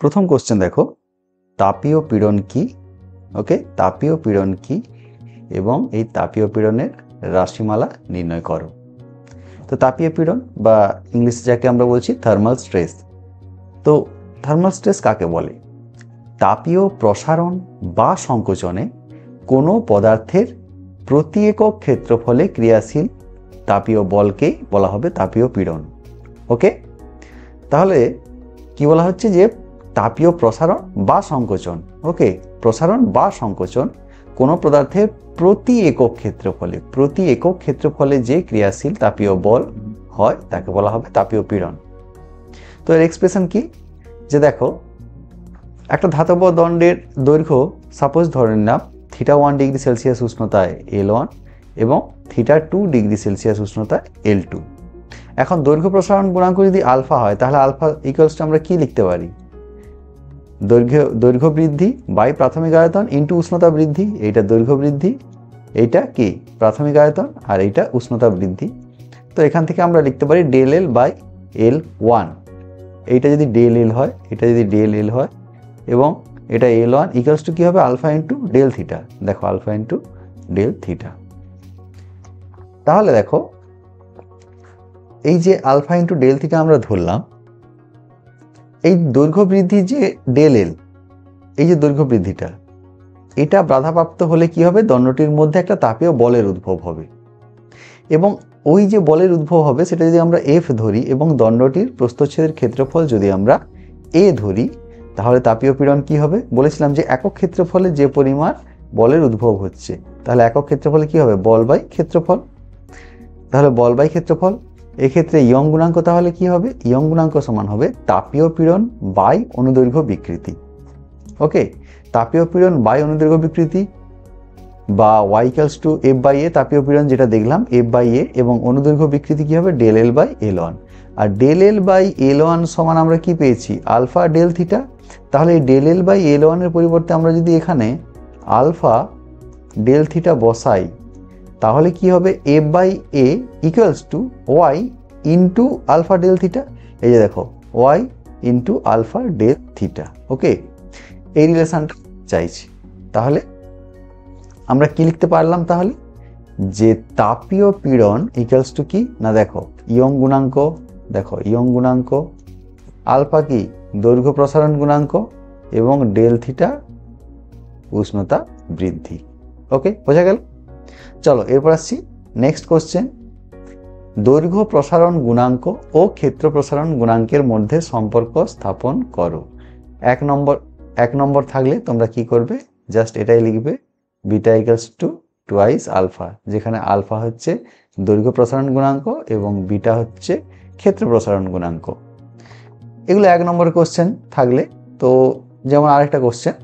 প্রথম কোশ্চেন দেখো, তাপীয় পীড়ন কি? ওকে, তাপীয় পীড়ন কি এবং এই তাপীয় পীড়নের রাশিমালা নির্ণয় করো। তো তাপীয় পীড়ন বা ইংলিশে যাকে আমরা বলছি থার্মাল স্ট্রেস। তো থার্মাল স্ট্রেস কাকে বলে? তাপীয় প্রসারণ বা সংকোচনে কোনো পদার্থের প্রতি একক ক্ষেত্রফলে ক্রিয়াশীল তাপীয় বলকেই বলা হবে তাপীয় পীড়ন। ওকে, তাহলে কি বলা হচ্ছে যে তাপীয় প্রসারণ বা সংকোচন, ওকে, প্রসারণ বা সংকোচন কোনো পদার্থের প্রতি একক ক্ষেত্রফলে যে ক্রিয়াশীল তাপীয় বল হয় তাকে বলা হবে তাপীয় পীড়ন। তো এর এক্সপ্রেশন কি? যে দেখো, একটা ধাতব দণ্ডের দৈর্ঘ্য সাপোজ ধরে নিলাম θ1 ডিগ্রি সেলসিয়াস উষ্ণতায় L1 এবং θ2 ডিগ্রি সেলসিয়াস উষ্ণতায় L2। এখন দৈর্ঘ্য প্রসারণ গুণাঙ্ক যদি আলফা হয় তাহলে আলফা ইকুয়ালস টু আমরা কি লিখতে পারি? দৈর্ঘ্য বৃদ্ধি বাই প্রাথমিক আয়তন ইন্টু উষ্ণতা বৃদ্ধি। এইটা দৈর্ঘ্য বৃদ্ধি, এইটা কি প্রাথমিক আয়তন, আর এইটা উষ্ণতা বৃদ্ধি। তো এখান থেকে আমরা লিখতে পারি ডেল এল বাই L1। এইটা যদি ডেল এল হয়, এটা যদি ডেল এল হয় এবং এটা L1 ইকুয়ালস টু কি হবে? Alpha into del theta. দেখো, আলফা ইন্টু ডেল থিটা। তাহলে দেখো, এই যে আলফা ইন্টু ডেল থিটা আমরা ধরলাম, এই দৈর্ঘ্য বৃদ্ধি যে ডেল এল, এই যে দৈর্ঘ্য বৃদ্ধিটা, এটা বাধাপ্রাপ্ত হলে কি হবে? দণ্ডটির মধ্যে একটা তাপীয় বলের উদ্ভব হবে এবং ওই যে বলের উদ্ভব হবে সেটা যদি আমরা এফ ধরি এবং দণ্ডটির প্রস্থচ্ছেদের ক্ষেত্রফল যদি আমরা এ ধরি, তাহলে তাপীয় পীড়ন কি হবে? বলেছিলাম যে একক ক্ষেত্রফলে যে পরিমাণ বলের উদ্ভব হচ্ছে, তাহলে একক ক্ষেত্রফলে কি হবে? বল বাই ক্ষেত্রফল। তাহলে বল বাই ক্ষেত্রফল, এক্ষেত্রে ইয়ং গুণাঙ্ক তাহলে কি হবে? ইয়ং গুণাঙ্ক সমান হবে তাপীয় পীড়ন বাই অনুদৈর্ঘ্য বিকৃতি। ওকে, তাপীয় পীড়ন বাই অনুদৈর্ঘ্য বিকৃতি বা y equals to F by A, তাপীয় পীড়ন যেটা দেখলাম এফ বাই এ, এবং অনুদৈর্ঘ্য বিকৃতি কি হবে? Del L by L1। আর ডেল এল বাই L1 সমান আমরা কি পেয়েছি? Alpha del theta. তাহলে এই ডেল এল বাই L1 এর পরিবর্তে আমরা যদি এখানে আলফা ডেল থিটা বসাই, তাহলে কি হবে? F by A equals to Y into alpha del theta. এই যে দেখো, Y into alpha del theta. Okay, এই রিলেশনটা চাইছি। তাহলে আমরা কি লিখতে পারলাম? তাহলে যে তাপীয় পীড়ন ইকুয়ালস টু কি না, দেখো ইয়ং গুণাঙ্ক, দেখো ইয়ং গুণাঙ্ক, আলফা কি দৈর্ঘ্য প্রসারণ গুণাঙ্ক এবং ডেল থিটা উষ্ণতা বৃদ্ধি। ওকে, বোঝা গেল? চলো এরপর আসছি নেক্সট কোশ্চেন। দৈর্ঘ্য প্রসারণ গুণাঙ্ক ও ক্ষেত্র প্রসারণ গুণাঙ্কের মধ্যে সম্পর্ক স্থাপন করো। এক নম্বর থাকলে তোমরা কি করবে? জাস্ট এটাই লিখবে, beta equals to twice alpha, যেখানে আলফা হচ্ছে দৈর্ঘ্য প্রসারণ গুণাঙ্ক এবং বিটা হচ্ছে ক্ষেত্র প্রসারণ গুণাঙ্ক। এগুলো এক নম্বর কোশ্চেন থাকলে। তো যেমন আরেকটা কোশ্চেন,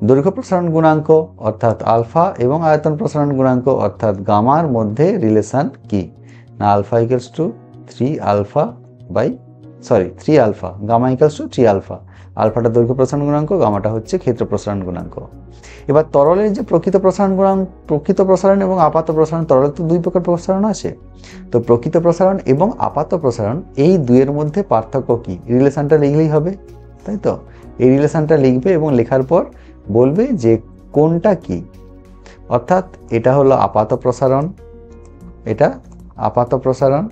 দৈর্ঘ্য প্রসারণ গুণাঙ্ক অর্থাৎ আলফা এবং আয়তন প্রসারণ গুণাঙ্ক অর্থাৎ গামার মধ্যে রিলেশন কি? না alpha equals to 3 alpha, gamma equals to 3 alpha. আলফাটা দৈর্ঘ্য প্রসারণ গুণাঙ্ক, গামাটা হচ্ছে ক্ষেত্র প্রসারণ গুণাঙ্ক। এবার তরলের যে প্রকৃত প্রসারণ এবং আপাত প্রসারণ, তরলের তো দুই প্রকার প্রসারণ আছে। তো প্রকৃত প্রসারণ এবং আপাত প্রসারণ, এই দুইয়ের মধ্যে পার্থক্য কি? রিলেশনটা লিখলেই হবে, তাই তো? এই রিলেশনটা লিখবে এবং লেখার পর বলবে যে কোনটা কি। অর্থাৎ এটা হলো আপাত প্রসারণ, এটা আপাত প্রসারণ,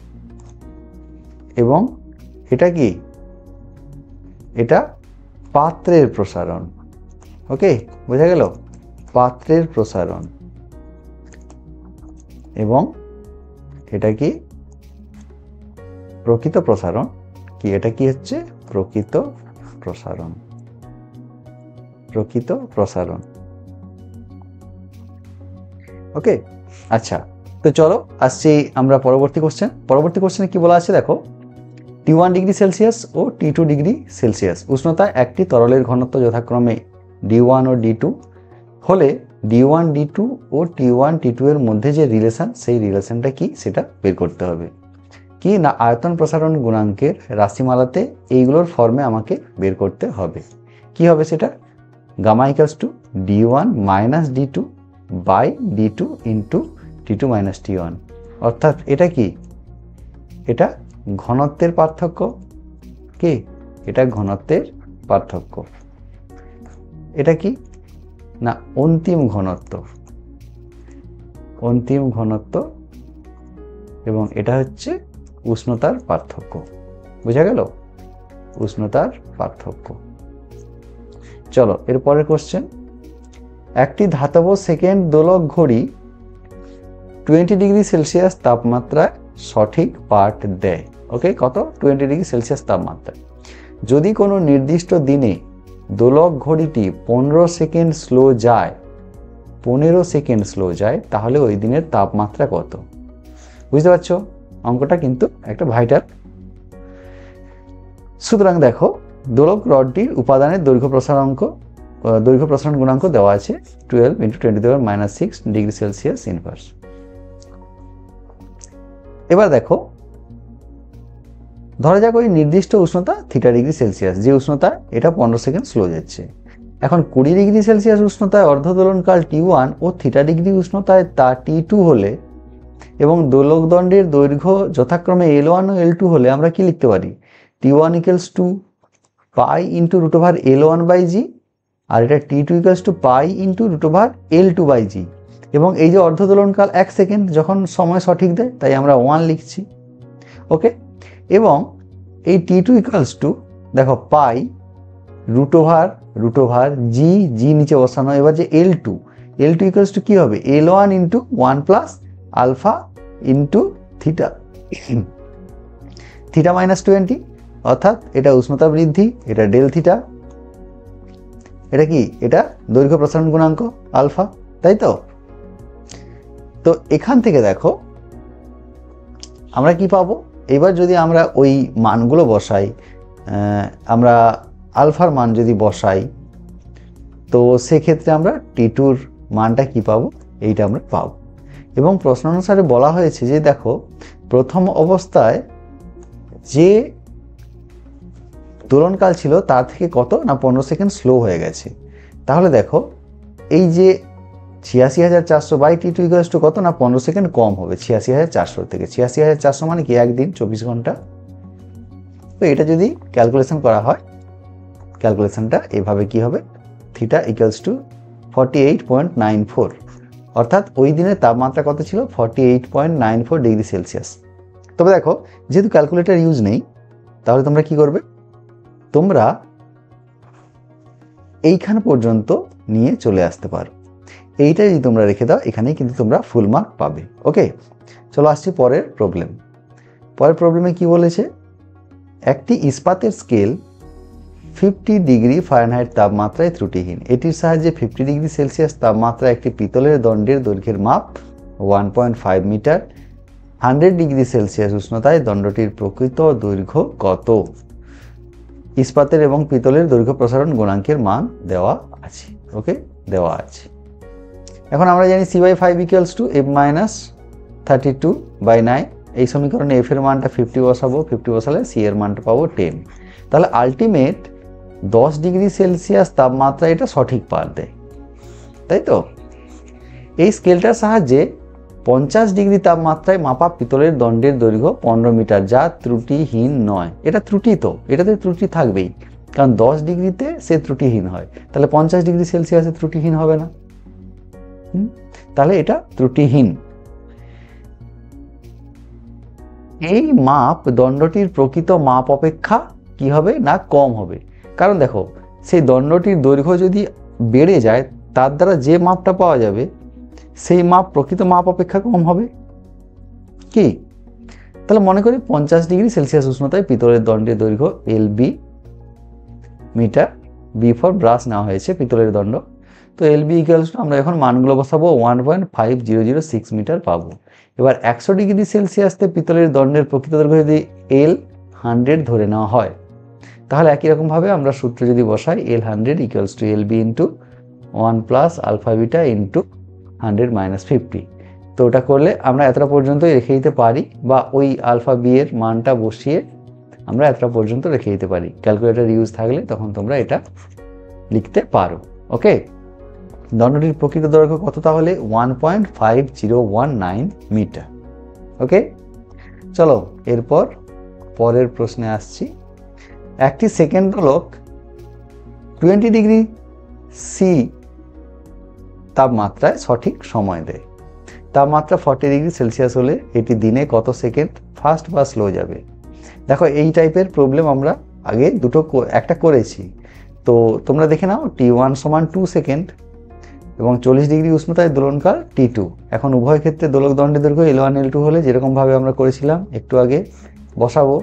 এবং এটা কি? এটা পাত্রের প্রসারণ। ওকে, বোঝা গেল? পাত্রের প্রসারণ। এবং এটা কি? প্রকৃত প্রসারণ কি? এটা কি হচ্ছে? প্রকৃত প্রসারণ। প্রকৃত প্রসারণ। ওকে, আচ্ছা, তো চলো আসছি আমরা পরবর্তী কোশ্চেন। পরবর্তী কোশ্চেনে কি বলা আছে দেখো, T1 ডিগ্রি সেলসিয়াস ও T2 ডিগ্রি সেলসিয়াস উষ্ণতায় একটি তরলের ঘনত্ব যথাক্রমে D1 ও D2 হলে D1 D2 ও T1 T2 এর মধ্যে যে রিলেশন, সেই রিলেশনটা কি সেটা বের করতে হবে। কি না আয়তন প্রসারণ গুণাঙ্কের রাশিমালাতে এইগুলোর ফর্মে আমাকে বের করতে হবে। কি হবে সেটা? Gamma equals to D1 minus D2 by D2 into T2 minus T1। অর্থাৎ এটা কি? এটা ঘনত্বের পার্থক্য। কি? এটা ঘনত্বের পার্থক্য। এটা কি না অন্তিম ঘনত্ব, অন্তিম ঘনত্ব, এবং এটা হচ্ছে উষ্ণতার পার্থক্য। বুঝা গেল? উষ্ণতার পার্থক্য। চলো এর পরের কোশ্চেন, একটি ধাতব সেকেন্ড দোলক ঘড়ি 20 ডিগ্রি সেলসিয়াস তাপমাত্রায় সঠিক পাঠ দেয়। ওকে, কত? 20 ডিগ্রি সেলসিয়াস তাপমাত্রায়। যদি কোনো নির্দিষ্ট দিনে দোলক ঘড়িটি 15 সেকেন্ড স্লো যায়, 15 সেকেন্ড স্লো যায়, তাহলে ওই দিনের তাপমাত্রা কত? বুঝতে পারছো? অঙ্কটা কিন্তু একটা ভাইটাল। সুতরাং দেখো, দোলক রডটির উপাদানের দৈর্ঘ্য প্রসারণ গুণাঙ্ক দেওয়া আছে 12 × 10⁻⁶ ডিগ্রি সেলসিয়াস ইনভার্স। এবার দেখো, ধরা যাক ওই নির্দিষ্ট উষ্ণতা থিটা ডিগ্রি সেলসিয়াস, যে উষ্ণতা এটা 15 সেকেন্ড স্লো যাচ্ছে। এখন 20 ডিগ্রি সেলসিয়াস উষ্ণতায় অর্ধদোলনকাল T1 ও থিটা ডিগ্রি উষ্ণতায় তা T2 হলে এবং দোলক দণ্ডের দৈর্ঘ্য যথাক্রমে L1 ও L2 হলে আমরা কি লিখতে পারি? T1 = π × √L1/g, আর এটা T2 = π × √L2/g। এবং এই যে অর্ধদোলনকাল 1 সেকেন্ড যখন সময় সঠিক দেয়, তাই আমরা 1 লিখছি। ওকে, এবং এই T2 = দেখো π √g, নিচে বসানো। এবার যে L2 কি হবে? L1 × 1 + আলফা × থিটা -20, অর্থাৎ এটা উষ্ণতা বৃদ্ধি, এটা ডেল থিটা, এটা কি? এটা দৈর্ঘ্য প্রসারণ গুণাঙ্ক আলফা, তাই তো? তো এখান থেকে দেখো আমরা কি পাবো? এবার যদি আমরা ওই মানগুলো বসাই, আমরা আলফার মান যদি বসাই, তো সেক্ষেত্রে আমরা T2-র মানটা কি পাবো? এইটা আমরা পাবো। এবং প্রশ্ন অনুসারে বলা হয়েছে যে দেখো, প্রথম অবস্থায় যে দোলনকাল ছিল তার থেকে কত না 15 সেকেন্ড স্লো হয়ে গেছে। তাহলে দেখো, এই যে 86,400/T2 = কত না 15 সেকেন্ড কম হবে 86,400 থেকে। 86,400 মানে কি? একদিন 24 ঘন্টা। তো এটা যদি ক্যালকুলেশন করা হয়, ক্যালকুলেশনটা এভাবে কি হবে? থিটা = 48.94, অর্থাৎ ওই দিনের তাপমাত্রা কত ছিল? 48.94 ডিগ্রি সেলসিয়াস। তবে দেখো, যেহেতু ক্যালকুলেটর ইউজ নেই, তাহলে তোমরা কি করবে? তোমরা এইখান পর্যন্ত নিয়ে চলে আসতে পারো। এইটা যদি তোমরা রেখে দাও, এখানেই কিন্তু তোমরা ফুল মার্ক পাবে। ওকে, চলো আসছি পরের প্রবলেম। পরের প্রবলেমে কি বলেছে? একটি ইস্পাতের স্কেল 50 ডিগ্রি ফারেনহাইট তাপমাত্রায় ত্রুটিহীন। এটির সাহায্যে 50 ডিগ্রি সেলসিয়াস তাপমাত্রায় একটি পিতলের দণ্ডের দৈর্ঘ্যের মাপ 1.5 মিটার। 100 ডিগ্রি সেলসিয়াস উষ্ণতায় দণ্ডটির প্রকৃত দৈর্ঘ্য কত? ইস্পাতের এবং পিতলের দৈর্ঘ্য প্রসারণ গুণাঙ্কের মান দেওয়া আছে। ওকে, দেওয়া আছে। এখন আমরা জানি C/5 = F - 32/9। এই সমীকরণে F এর মানটা 50 বসাবো, 50 বসালে C এর মানটা পাবো 10। তাহলে আলটিমেট 10 ডিগ্রি সেলসিয়াস তাপমাত্রা এটা সঠিক পাঠ দেয়, তাই তো? এই স্কেলটার সাহায্যে 50 ডিগ্রি তাপমাত্রায় মাপা পিতলের দণ্ডের দৈর্ঘ্য 15 মিটার, যা ত্রুটিহীন নয়। এটা ত্রুটি, তো এটাতে ত্রুটি থাকবেই, কারণ 10 ডিগ্রিতে সে ত্রুটিহীন হয়। তাহলে 50 ডিগ্রি সেলসিয়াসে ত্রুটিহীন হবে না। তাহলে এটা ত্রুটিহীন। এই মাপ দণ্ডটির প্রকৃত মাপ অপেক্ষা কি হবে না কম হবে। কারণ দেখো, সেই দণ্ডটির দৈর্ঘ্য যদি বেড়ে যায়, তার দ্বারা যে মাপটা পাওয়া যাবে সেই মাপ প্রকৃত মাপ অপেক্ষা কম হবে। কি? তাহলে মনে করি 50 ডিগ্রি সেলসিয়াস উষ্ণতায় পিতলের দণ্ডের দৈর্ঘ্য LB মিটার, B ফর ব্রাশ নেওয়া হয়েছে পিতলের দণ্ড। তো LB = আমরা এখন মানগুলো বসাবো 1.5006 মিটার পাবো। এবার 100 ডিগ্রি সেলসিয়াসতে পিতলের দণ্ডের প্রকৃত দৈর্ঘ্য যদি L100 ধরে নেওয়া হয়, তাহলে একই রকমভাবে আমরা সূত্র যদি বসাই, L100 = LB × 1 + আলফা বিটা × 100 - 50। তো ওটা করলে আমরা এতটা পর্যন্তই রেখে দিতে পারি, বা ওই আলফা বি এর মানটা বসিয়ে আমরা এতটা পর্যন্ত রেখে দিতে পারি। ক্যালকুলেটর ইউজ থাকলে তখন তোমরা এটা লিখতে পারো। ওকে, দণ্ডটির প্রকৃত দৈর্ঘ্য কত? তাহলে 1.5019 মিটার। ওকে, চলো এরপর পরের প্রশ্নে আসছি। একটি সেকেন্ড দোলক 20 ডিগ্রি সি তাপমাত্রায় সঠিক সময় দেয়। তাপমাত্রা 40 ডিগ্রি সেলসিয়াস হলে এটি দিনে কত সেকেন্ড ফাস্ট বা স্লো যাবে? দেখো এই টাইপের প্রবলেম আমরা আগে একটা করেছি, তো তোমরা দেখে নাও। T1 সমান 2 সেকেন্ড এবং 40 ডিগ্রি উষ্ণতায় দোলনকাল T2। এখন উভয় ক্ষেত্রে দোলক দণ্ডের দৈর্ঘ্য L1 L2 হলে যেরকমভাবে আমরা করেছিলাম একটু আগে বসাবো।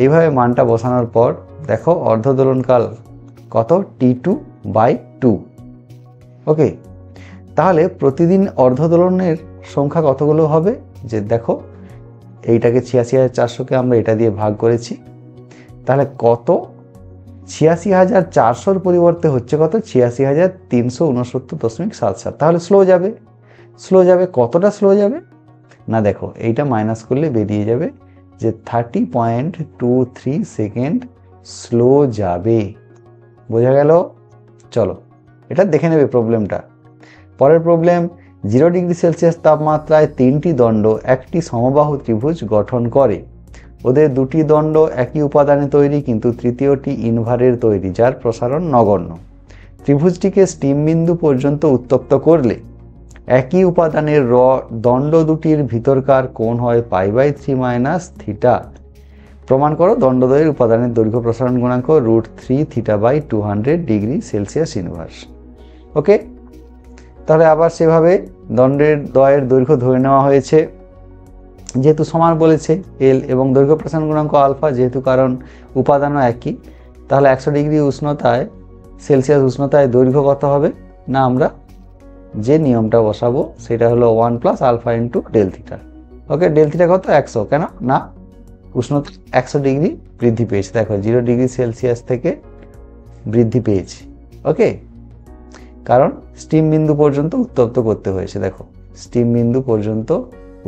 এইভাবে মানটা বসানোর পর দেখো অর্ধ দোলনকাল কত? T2/2। ওকে, তাহলে প্রতিদিন অর্ধ দোলনের সংখ্যা কতগুলো হবে? যে দেখো এইটাকে 86,400কে আমরা এটা দিয়ে ভাগ করেছি, তাহলে কত? 86,400-র পরিবর্তে হচ্ছে কত? 86,369.77। তাহলে স্লো যাবে কতটা স্লো যাবে না, দেখো এইটা মাইনাস করলে বেরিয়ে যাবে যে 30.23 সেকেন্ড স্লো যাবে। বোঝা গেল? চলো এটা দেখে নেবে প্রবলেমটা। পরের প্রবলেম, 0 ডিগ্রি সেলসিয়াস তাপমাত্রায় 3টি দণ্ড একটি সমবাহু ত্রিভুজ গঠন করে। ওদের 2টি দণ্ড একই উপাদানে তৈরি, কিন্তু তৃতীয়টি ইনভারের তৈরি, যার প্রসারণ নগণ্য। ত্রিভুজটিকে স্টিম বিন্দু পর্যন্ত উত্তপ্ত করলে একই উপাদানের দণ্ড দুটির ভিতরকার কোণ হয় π/3 থিটা। প্রমাণ করো দণ্ডদ্বয়ের উপাদানের দৈর্ঘ্য প্রসারণ গুণাঙ্ক √3 θ/200 ডিগ্রি সেলসিয়াস ইনভার্স। ওকে, তাহলে আবার সেভাবে দণ্ডের দ্বয়ের দৈর্ঘ্য ধরে নেওয়া হয়েছে, যেহেতু সমান বলেছে এল, এবং দৈর্ঘ্য প্রসারণ গুণাঙ্ক আলফা, যেহেতু কারণ উপাদানও একই। তাহলে 100 ডিগ্রি উষ্ণতায় সেলসিয়াস উষ্ণতায় দৈর্ঘ্য কত হবে না, আমরা যে নিয়মটা বসাবো সেটা হলো 1 + α × ডেল থিটা। ওকে, ডেল থিটা কত? 100। কেন না, উষ্ণতা 100 ডিগ্রি বৃদ্ধি পেয়েছে। দেখো 0 ডিগ্রি সেলসিয়াস থেকে বৃদ্ধি পেয়েছে। ওকে, কারণ স্টিম বিন্দু পর্যন্ত উত্তপ্ত করতে হয়েছে। দেখো স্টিম বিন্দু পর্যন্ত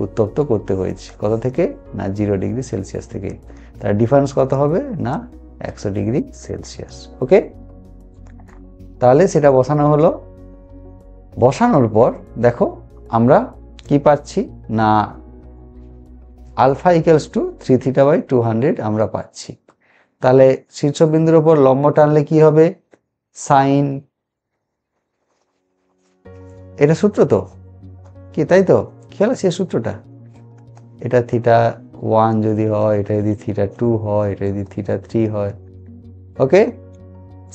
উত্তপ্ত করতে হয়েছে কত থেকে না, 0 ডিগ্রি সেলসিয়াস থেকে। তার ডিফারেন্স কত হবে না, 100 ডিগ্রি সেলসিয়াস। ওকে, তাহলে সেটা বসানো হলো। বসানোর পর দেখো আমরা কি পাচ্ছি না, আলফা = 3 θ/200 আমরা পাচ্ছি। তাহলে শীর্ষবিন্দুর ওপর লম্ব টানলে কি হবে? সাইন, এটা সূত্র তো কি, তাই তো? কি হলো সে সূত্রটা? এটা θ1 যদি হয়, এটা যদি θ2 হয়, এটা যদি θ3 হয়। ওকে,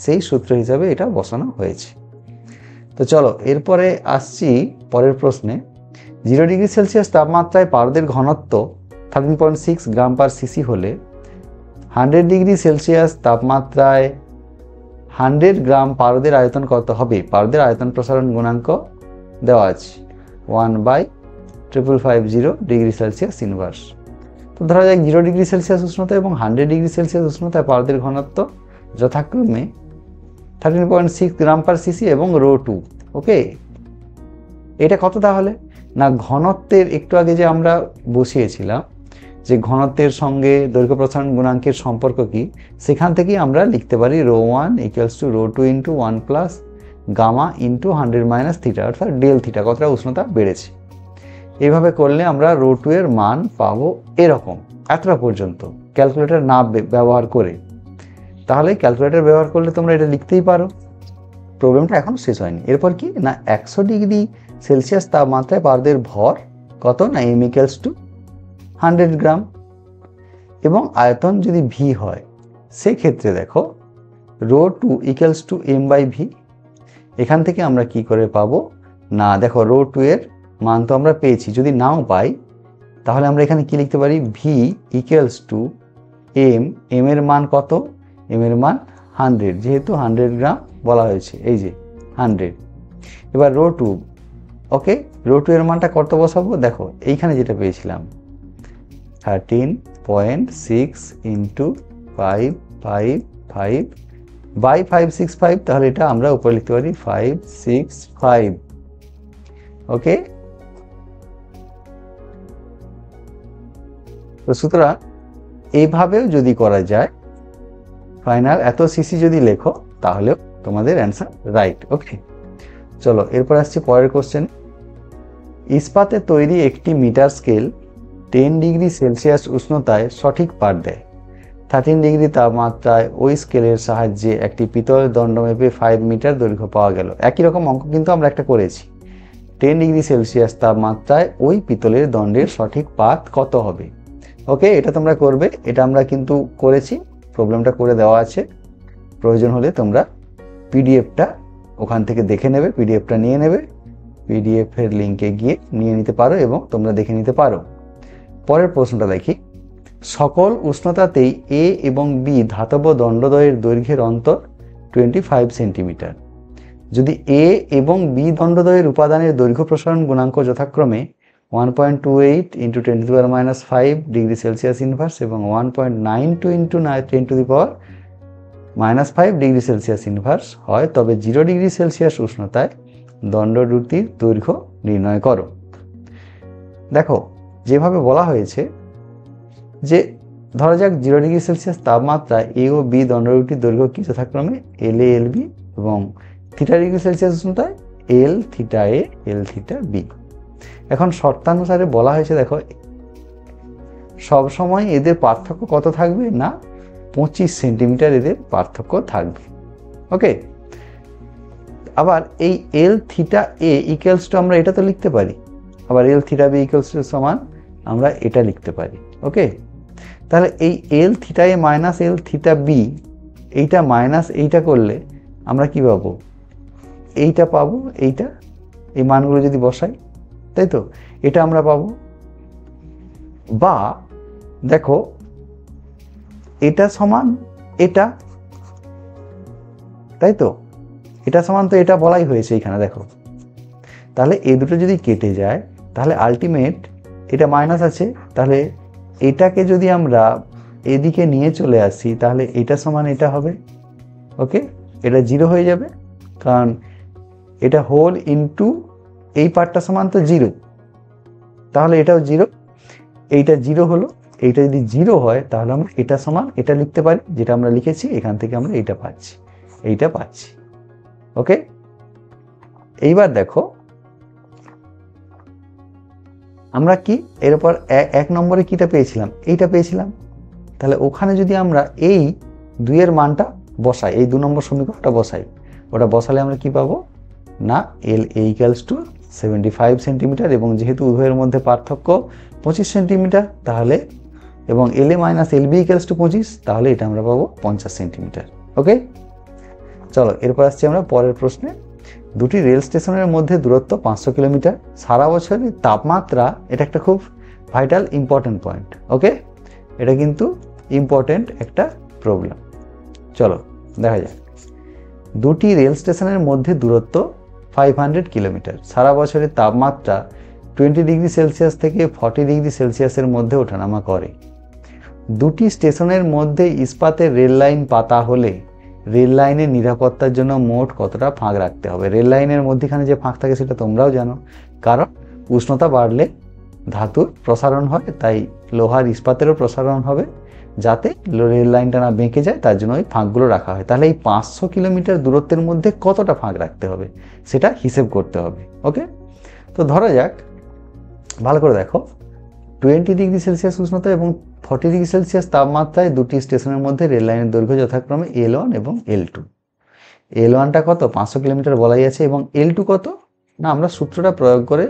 সেই সূত্র হিসাবে এটা বসানো হয়েছে। তো চলো এরপরে আসছি পরের প্রশ্নে। 0 ডিগ্রি সেলসিয়াস তাপমাত্রায় পারদের ঘনত্ব 13.6 গ্রাম/cc হলে 100 ডিগ্রি সেলসিয়াস তাপমাত্রায় 100 গ্রাম পারদের আয়তন কত হবে? পারদের আয়তন প্রসারণ গুণাঙ্ক দেওয়া আছে 1/5550 ডিগ্রি সেলসিয়াস ইনভার্স। তো ধরা যাক 0 ডিগ্রি সেলসিয়াস উষ্ণতা এবং 100 ডিগ্রি সেলসিয়াস উষ্ণতায় পারদের ঘনত্ব যথাক্রমে 13.6 গ্রাম/cc এবং ρ2। ওকে, এটা কত তাহলে না, ঘনত্বের একটু আগে যে আমরা বসিয়েছিলাম যে ঘনত্বের সঙ্গে দৈর্ঘ্য প্রসারণ গুণাঙ্কের সম্পর্ক কি, সেখান থেকেই আমরা লিখতে পারি ρ1 = ρ2 × 1 + গামা × 100 - θ, অর্থাৎ ডেল থিটা, কতটা উষ্ণতা বেড়েছে। এইভাবে করলে আমরা ρ2 এর মান পাবো এরকম, এতটা পর্যন্ত, ক্যালকুলেটর না ব্যবহার করে। তাহলে ক্যালকুলেটর ব্যবহার করলে তোমরা এটা লিখতেই পারো। প্রবলেমটা এখন শেষ হয়নি। এরপর কি না, 100 ডিগ্রি সেলসিয়াস তাপমাত্রায় পারদের ভর কত না, m = 100 গ্রাম, এবং আয়তন যদি v হয় সেক্ষেত্রে দেখো ρ2 = m/v। এখান থেকে আমরা কি করে পাবো না, দেখো ρ2 এর মান তো আমরা পেয়েছি, যদি নাও পাই তাহলে আমরা এখানে কি লিখতে পারি, v = m, m এর মান কত, m এর মান 100, যেহেতু 100 গ্রাম বলা হয়েছে, এই যে 100। এবার ρ2, ওকে, ρ2 এর মানটা কত বসাবো, দেখো এইখানে যেটা পেয়েছিলাম 13.6 × 555/565, তাহলে এটা আমরা উপরে লিখতে পারি 565। ওকে, তো সুতরাং এইভাবেও যদি করা যায়, ফাইনাল এত সিসি যদি লেখো তাহলেও তোমাদের অ্যান্সার রাইট। ওকে, চলো এরপর আসছি পরের কোশ্চেন। ইস্পাতে তৈরি একটি মিটার স্কেল 10 ডিগ্রি সেলসিয়াস উষ্ণতায় সঠিক পাঠ দেয়। 13 ডিগ্রি তাপমাত্রায় ওই স্কেলের সাহায্যে একটি পিতলের দণ্ড মেপে 5 মিটার দৈর্ঘ্য পাওয়া গেল। একই রকম অঙ্ক কিন্তু আমরা একটা করেছি। 10 ডিগ্রি সেলসিয়াস তাপমাত্রায় ওই পিতলের দণ্ডের সঠিক পাত কত হবে? ওকে, এটা তোমরা করবে, এটা আমরা কিন্তু করেছি, প্রবলেমটা করে দেওয়া আছে। প্রয়োজন হলে তোমরা পিডিএফটা ওখান থেকে দেখে নেবে, পিডিএফটা নিয়ে নেবে, পিডিএফের লিঙ্কে গিয়ে নিয়ে নিতে পারো এবং তোমরা দেখে নিতে পারো। পরের প্রশ্নটা দেখি, সকল উষ্ণতাতেই এ এবং বি ধাতব দণ্ডদ্বয়ের দৈর্ঘ্যের অন্তর 25 সেন্টিমিটার। যদি এ এবং বি দণ্ডদ্বয়ের উপাদানের দৈর্ঘ্য প্রসারণ গুণাঙ্ক যথাক্রমে 1.28 × 10⁻⁵ ডিগ্রি সেলসিয়াস ইনভার্স এবং 1.92 × 10⁻⁵ ডিগ্রি সেলসিয়াস ইনভার্স হয়, তবে 0 ডিগ্রি সেলসিয়াস উষ্ণতায় দণ্ড দুটির দৈর্ঘ্য নির্ণয় করো। দেখো, যেভাবে বলা হয়েছে যে ধরা যাক 0 ডিগ্রি সেলসিয়াস তাপমাত্রায় এ ও বি দণ্ড দুটির দৈর্ঘ্য কি যথাক্রমে এল এ এল বি এবং থিটা ডিগ্রি সেলসিয়াস উষ্ণতায় এল থিটা এ এল থিটা বি। এখন শর্তানুসারে বলা হয়েছে, দেখো সবসময় এদের পার্থক্য কত থাকবে না 25 সেন্টিমিটার এদের পার্থক্য থাকবে। ওকে, আবার এই এল থিটা এ ইকুয়ালস টু আমরা এটা তো লিখতে পারি, আবার এল থিটা বি ইকুয়ালস টু সমান আমরা এটা লিখতে পারি। ওকে, তাহলে এই এল থিটা এ মাইনাস এল থিটা বি, এইটা মাইনাস এইটা করলে আমরা কি পাবো? এইটা পাবো, এইটা এই মানগুলো যদি বসাই, তাই তো এটা আমরা পাবো। বা দেখো এটা সমান এটা, তাই তো এটা সমান তো এটা বলাই হয়েছে এখানে। দেখো তাহলে এই দুটো যদি কেটে যায় তাহলে আলটিমেট এটা মাইনাস আছে, তাহলে এটাকে যদি আমরা এদিকে নিয়ে চলে আসি তাহলে এটা সমান এটা হবে। ওকে, এটা 0 হয়ে যাবে, কারণ এটা হোল ইনটু এই পার্টটা সমান তো 0, তাহলে এটাও 0, এইটা 0 হলো। এইটা যদি 0 হয় তাহলে আমরা এটা সমান এটা লিখতে পারি, যেটা আমরা লিখেছি এখান থেকে আমরা এইটা পাচ্ছি, এইটা পাচ্ছি। ওকে, এইবার দেখো আমরা কি এরপর 1 নম্বরে কিটা পেয়েছিলাম, এইটা পেয়েছিলাম। তাহলে ওখানে যদি আমরা এই 2 এর মানটা বসাই, এই 2 নম্বর সমীকরণটা বসাই, ওটা বসালে আমরা কি পাবো না L A equals to 75 centimetre, এবং যেহেতু উভয়ের মধ্যে পার্থক্য 25 সেন্টিমিটার তাহলে, এবং L A minus L B equals to 25, তাহলে এটা আমরা পাবো 50 সেন্টিমিটার। ওকে, চলো এরপর আসছি আমরা পরের প্রশ্নে। দুটি রেল স্টেশনের মধ্যে দূরত্ব 500 কিলোমিটার, সারা বছরের তাপমাত্রা, এটা একটা খুব ভাইটাল ইম্পর্টেন্ট পয়েন্ট। ওকে, এটা কিন্তু ইম্পর্টেন্ট একটা প্রবলেম। চলো দেখা যাক, দুটি রেল স্টেশনের মধ্যে দূরত্ব 500 কিলোমিটার, সারা বছরের তাপমাত্রা 20 ডিগ্রি সেলসিয়াস থেকে 40 ডিগ্রি সেলসিয়াসের মধ্যে ওঠানামা করে। দুটি স্টেশনের মধ্যে ইস্পাতের রেল লাইন পাতা হলে রেল লাইনের নিরাপত্তার জন্য মোট কতটা ফাঁক রাখতে হবে? রেল লাইনের মধ্যখানে যে ফাঁক থাকে সেটা তোমরাও জানো, কারণ উষ্ণতা বাড়লে ধাতুর প্রসারণ হয়, তাই লোহার ইস্পাতেরও প্রসারণ হবে, যাতে রেল লাইনটা না বেঁকে যায় তার জন্য ওই ফাঁকগুলো রাখা হয়। তাহলে এই 500 কিলোমিটার দূরত্বের মধ্যে কতটা ফাঁক রাখতে হবে সেটা হিসেব করতে হবে। ওকে, তো ধরা যাক, ভালো করে দেখো, 20 ডিগ্রি সেলসিয়াস উষ্ণতা এবং 40 ডিগ্রি সেলসিয়াস তাপমাত্রায় দুটি স্টেশনের মধ্যে রেল লাইনের দৈর্ঘ্য যথাক্রমে L1 এবং L2। L1টা কত 500 কিলোমিটার বলাই আছে, এবং L2 কত না আমরা সূত্রটা প্রয়োগ করে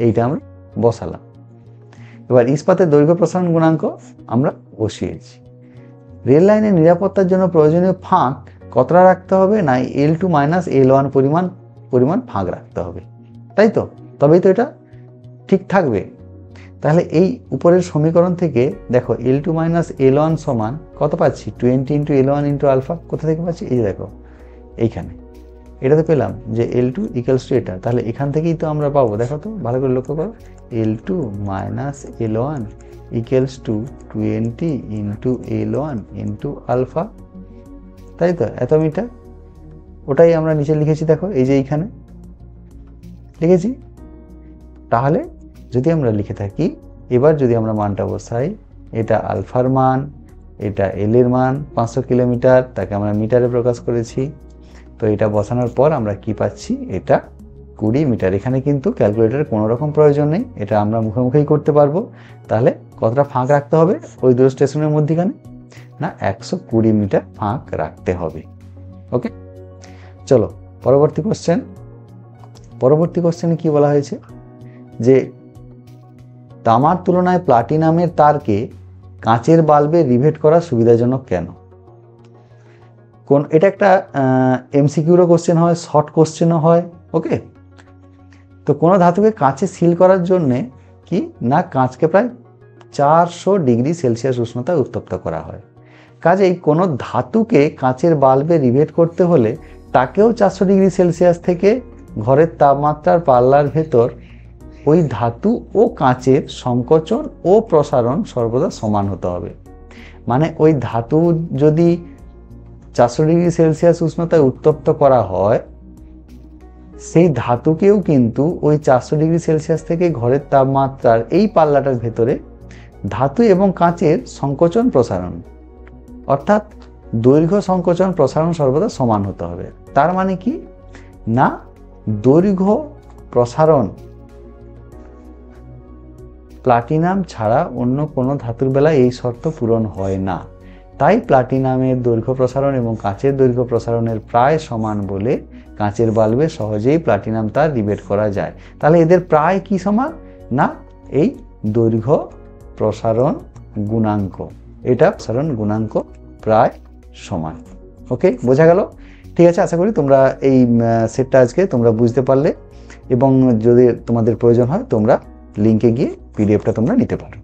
এইটা আমরা বসালাম। এবার ইস্পাতের দৈর্ঘ্য প্রসারণ গুণাঙ্ক আমরা বসিয়েছি। রেল লাইনের নিরাপত্তার জন্য প্রয়োজনীয় ফাঁক কতটা রাখতে হবে না L2 মাইনাস L1 পরিমাণ ফাঁক রাখতে হবে, তাই তো, তবেই তো এটা ঠিক থাকবে। তাহলে এই উপরের সমীকরণ থেকে দেখো L2 মাইনাস L1 সমান কত পাচ্ছি 20 ইন্টু L1 ইন্টু আলফা। কোথা থেকে পাচ্ছি? এই দেখো এইখানে, এটাতে পেলাম যে L2 ইকুয়ালস টু এটা, তাহলে এখান থেকেই তো আমরা পাবো। দেখো তো ভালো করে লক্ষ্য করো, L2 minus L1 equals to 20 into L1 into alpha, তাই তো, এত মিটার। ওটাই আমরা নিচে লিখেছি, দেখো এই যে এইখানে লিখেছি। তাহলে যদি আমরা লিখে থাকি, এবার যদি আমরা মানটা বসাই, এটা আলফার মান, এটা এল এর মান 500 কিলোমিটার, তাকে আমরা মিটারে প্রকাশ করেছি। তো এটা বসানোর পর আমরা কি পাচ্ছি, এটা 20 মিটার। এখানে কিন্তু ক্যালকুলেটরের কোনো রকম প্রয়োজন নেই, এটা আমরা মুখে মুখেই করতে পারবো। তাহলে কতটা ফাঁক রাখতে হবে ওই দুটো স্টেশনের মধ্যখানে না 120 মিটার ফাঁক রাখতে হবে। ওকে, চলো পরবর্তী কোশ্চেন। পরবর্তী কোশ্চেনে কি বলা হয়েছে যে তামার তুলনায় প্লাটিনামের তারকে কাঁচের বাল্বে রিভেট করা সুবিধাজনক কেন? এটা একটা এমসিকিউরও কোশ্চেন হয়, শর্ট কোশ্চেনও হয়। ওকে, তো কোনো ধাতুকে কাঁচে সিল করার জন্যে কি না কাঁচকে প্রায় 400 ডিগ্রি সেলসিয়াস উষ্ণতায় উত্তপ্ত করা হয়। কাজেই কোনো ধাতুকে কাঁচের বাল্বে রিভেট করতে হলে তাকেও 400 ডিগ্রি সেলসিয়াস থেকে ঘরের তাপমাত্রার পাল্লার ভেতর ওই ধাতু ও কাঁচের সংকোচন ও প্রসারণ সর্বদা সমান হতে হবে। মানে ওই ধাতু যদি 400 ডিগ্রি সেলসিয়াস উষ্ণতায় উত্তপ্ত করা হয়, সেই ধাতুকেও কিন্তু ওই 400 ডিগ্রি সেলসিয়াস থেকে ঘরের তাপমাত্রার এই পাল্লাটার ভেতরে ধাতু এবং কাঁচের সংকোচন প্রসারণ অর্থাৎ দৈর্ঘ্য সংকোচন প্রসারণ সর্বদা সমান হতে হবে। তার মানে কি না দৈর্ঘ্য প্রসারণ প্লাটিনাম ছাড়া অন্য কোনো ধাতুর বেলায় এই শর্ত পূরণ হয় না। তাই প্লাটিনামের দৈর্ঘ্য প্রসারণ এবং কাঁচের দৈর্ঘ্য প্রসারণের প্রায় সমান বলে কাঁচের বাল্বে সহজেই প্লাটিনাম তার রিভেট করা যায়। তাহলে এদের প্রায় কি সমান না এই দৈর্ঘ্য প্রসারণ গুণাঙ্ক, এটা প্রসারণ গুণাঙ্ক প্রায় সমান। ওকে, বোঝা গেল? ঠিক আছে, আশা করি তোমরা এই সেটটা আজকে তোমরা বুঝতে পারলে এবং যদি তোমাদের প্রয়োজন হয় তোমরা লিঙ্কে গিয়ে পিডিএফটা তোমরা নিতে পারো।